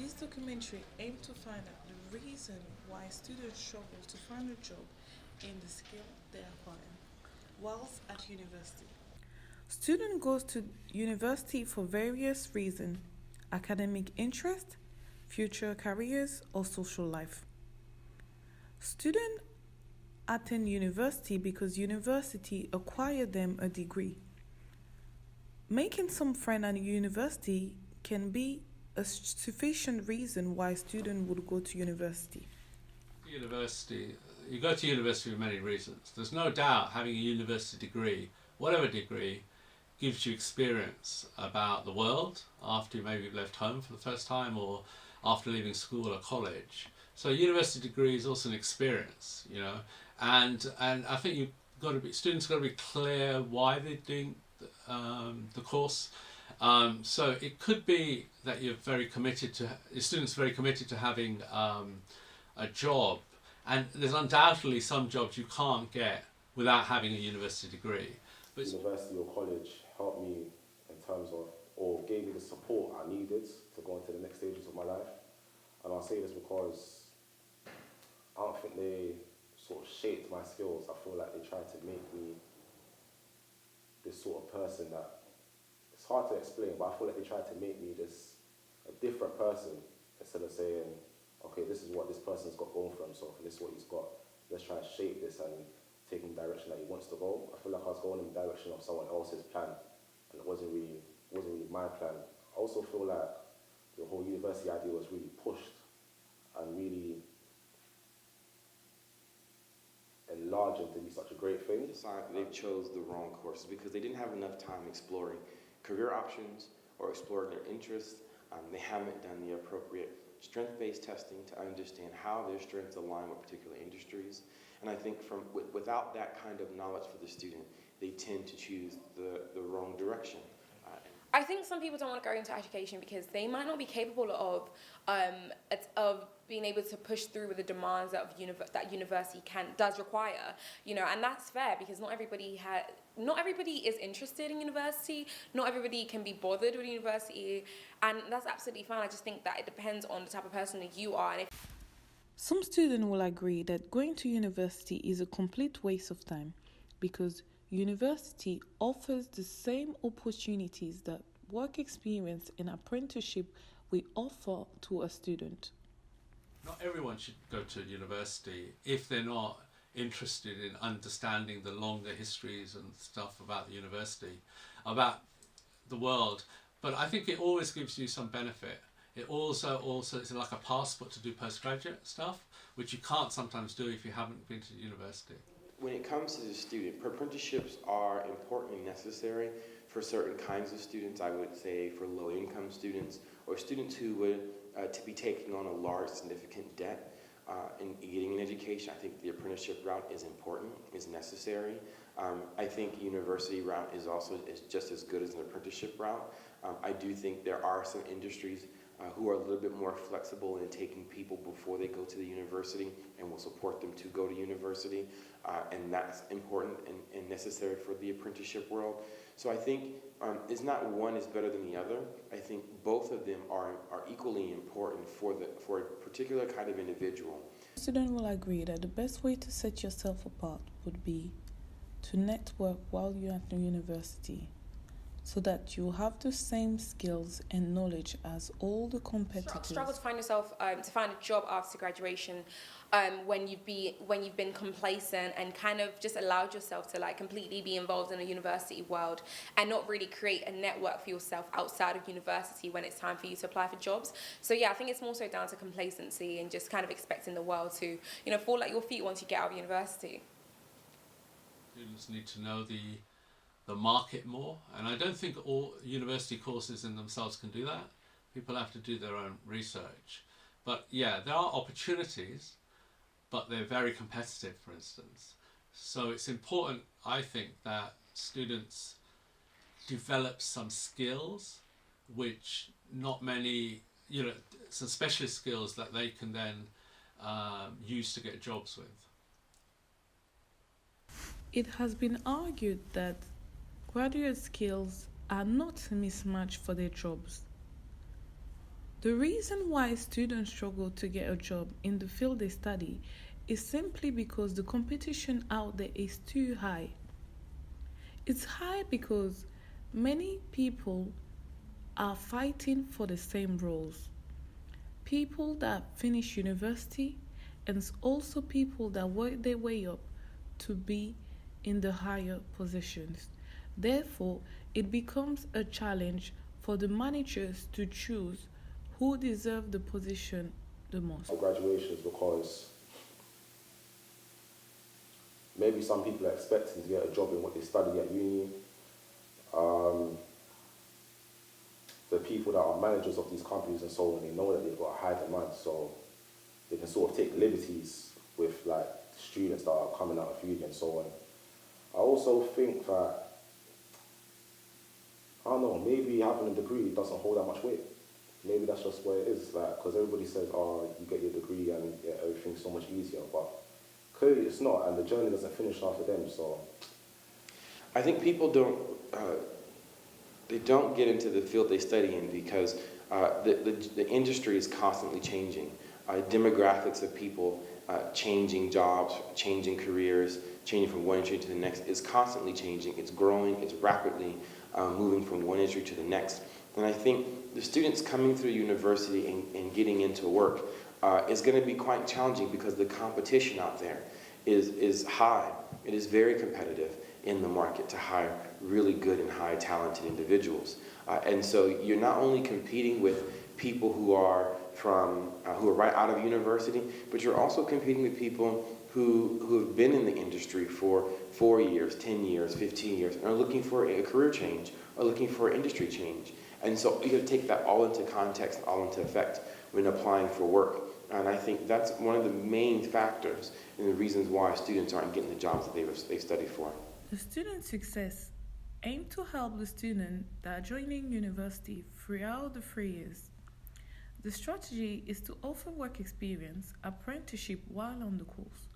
This documentary aimed to find out the reason why students struggle to find a job in the skill they acquire whilst at university. Student goes to university for various reasons: academic interest, future careers, or social life. Students attend university because university acquire them a degree. Making some friend at university can be a sufficient reason why student would go to university. University, you go to university for many reasons. There's no doubt having a university degree, whatever degree, gives you experience about the world after you maybe left home for the first time or after leaving school or college. So a university degree is also an experience, and I think students got to be clear why they're doing the course. So it could be that your students very committed to having a job, and there's undoubtedly some jobs you can't get without having a university degree. But university or college helped me in terms of, or gave me the support I needed to go into the next stages of my life. And I'll say this because I don't think they sort of shaped my skills. I feel like they tried to make me this sort of person that, it's hard to explain, but I feel like they tried to make me a different person instead of saying, okay, this is what this person's got going for himself and this is what he's got. Let's try and shape this and take him in the direction that he wants to go. I feel like I was going in the direction of someone else's plan and it wasn't really my plan. I also feel like the whole university idea was really pushed and really enlarged into be such a great thing. They chose the wrong courses because they didn't have enough time exploring career options or exploring their interests. They haven't done the appropriate strength-based testing to understand how their strengths align with particular industries. And I think without that kind of knowledge for the student, they tend to choose the wrong direction. I think some people don't want to go into education because they might not be capable of being able to push through with the demands that university does require, and that's fair because not everybody is interested in university, not everybody can be bothered with university, and that's absolutely fine. I just think that it depends on the type of person that you are. Some students will agree that going to university is a complete waste of time because university offers the same opportunities that work experience and apprenticeship will offer to a student. Not everyone should go to university if they're not interested in understanding the longer histories and stuff about the university, about the world. But I think it always gives you some benefit. It also it's like a passport to do postgraduate stuff, which you can't sometimes do if you haven't been to university. When it comes to the student, apprenticeships are important and necessary for certain kinds of students. I would say for low-income students or students who would to be taking on a large, significant debt in getting an education. I think the apprenticeship route is important, is necessary. I think university route is just as good as an apprenticeship route. I do think there are some industries who are a little bit more flexible in taking people before they go to the university and will support them to go to university. And that's important and necessary for the apprenticeship world. So I think it's not one is better than the other. I think both of them are equally important for a particular kind of individual. Students will agree that the best way to set yourself apart would be to network while you're at the university, so that you have the same skills and knowledge as all the competitors. Struggle to find yourself, to find a job after graduation, when you've been complacent and kind of just allowed yourself to completely be involved in the university world and not really create a network for yourself outside of university when it's time for you to apply for jobs. So yeah, I think it's more so down to complacency and just kind of expecting the world to, fall at your feet once you get out of university. Students need to know the market more, and I don't think all university courses in themselves can do that. People have to do their own research. But yeah, there are opportunities, but they're very competitive, for instance. So it's important, I think, that students develop some skills which not many, some specialist skills that they can then use to get jobs with. It has been argued that graduate skills are not mismatched for their jobs. The reason why students struggle to get a job in the field they study is simply because the competition out there is too high. It's high because many people are fighting for the same roles. People that finish university and also people that work their way up to be in the higher positions. Therefore, it becomes a challenge for the managers to choose who deserve the position the most. Graduations because maybe some people are expecting to get a job in what they study at uni. The people that are managers of these companies and so on, they know that they've got a high demand, so they can sort of take liberties with like students that are coming out of uni and so on. I also think that, I don't know, maybe having a degree doesn't hold that much weight. Maybe that's just what it is, like, because everybody says, oh, you get your degree and yeah, everything's so much easier, but clearly it's not, and the journey doesn't finish after them, so. I think people don't get into the field they study in because the industry is constantly changing. Demographics of people changing jobs, changing careers, changing from one industry to the next is constantly changing. It's growing, it's rapidly moving from one industry to the next. And I think the students coming through university and getting into work is going to be quite challenging because the competition out there is high. It is very competitive in the market to hire really good and high talented individuals. And so you're not only competing with people who are right out of university, but you're also competing with people who have been in the industry for 4 years, 10 years, 15 years, and are looking for a career change or looking for an industry change. And so you have to take that all into context, all into effect when applying for work. And I think that's one of the main factors and the reasons why students aren't getting the jobs that they study for. The student success aim to help the student that are joining university throughout the 3 years. The strategy is to offer work experience, apprenticeship while on the course,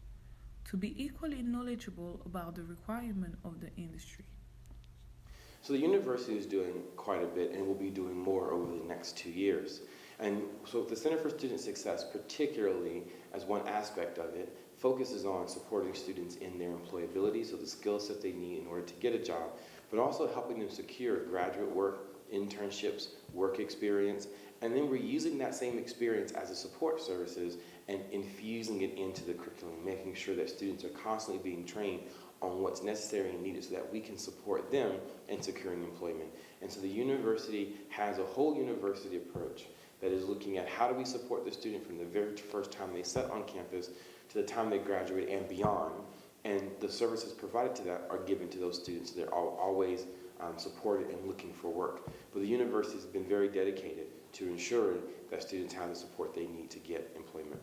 to be equally knowledgeable about the requirement of the industry. So the university is doing quite a bit and will be doing more over the next 2 years. And so the Center for Student Success, particularly as one aspect of it, focuses on supporting students in their employability, so the skills that they need in order to get a job, but also helping them secure graduate work, internships, work experience, and then we're using that same experience as a support services and infusing it into the curriculum, making sure that students are constantly being trained on what's necessary and needed so that we can support them in securing employment. And so the university has a whole university approach that is looking at how do we support the student from the very first time they set on campus to the time they graduate and beyond. And the services provided to that are given to those students. They're always supported and looking for work. But the university has been very dedicated to ensuring that students have the support they need to get employment.